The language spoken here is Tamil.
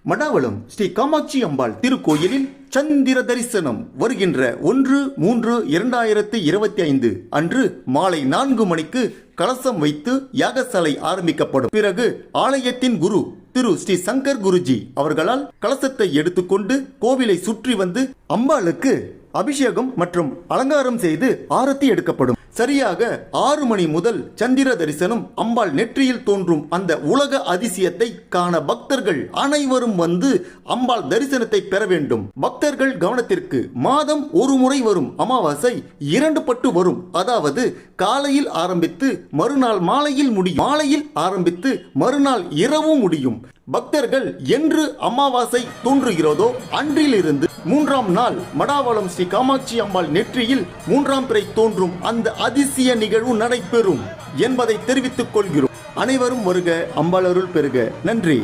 மடாவளம் ஸ்ரீ காமாட்சி அம்பாள் திருக்கோயிலில் சந்திர தரிசனம் வருகின்ற 1/3/2025 அன்று மாலை 4 மணிக்கு கலசம் வைத்து யாகசாலை ஆரம்பிக்கப்படும். பிறகு ஆலயத்தின் குரு திரு ஸ்ரீ சங்கர் குருஜி அவர்களால் கலசத்தை எடுத்துக்கொண்டு கோவிலை சுற்றி வந்து அம்பாளுக்கு அபிஷேகம் மற்றும் அலங்காரம் செய்து ஆரத்தி எடுக்கப்படும். சரியாக 6 மணி முதல் சந்திர தரிசனம் அம்பாள் நெற்றியில் தோன்றும் அந்த உலக அதிசயத்தை காண பக்தர்கள் அனைவரும் வந்து அம்பாள் தரிசனத்தை பெற வேண்டும். பக்தர்கள் கவனத்திற்கு, மாதம் ஒரு முறை வரும் அமாவாசை 2 பட்டு வரும். அதாவது காலையில் ஆரம்பித்து மறுநாள் மாலையில் முடியும், மாலையில் ஆரம்பித்து மறுநாள் இரவும் முடியும். பக்தர்கள் என்று அமாவாசை தோன்றுகிறதோ அன்றிலிருந்து 3ஆம் நாள் மடாவளம் ஸ்ரீ காமாட்சி அம்பாள் நெற்றியில் 3ஆம் பிறை தோன்றும் அந்த அதிசய நிகழ்வு நடைபெறும் என்பதை தெரிவித்துக் கொள்கிறோம். அனைவரும் வருக, அம்பாள் அருள் பெறுக. நன்றி.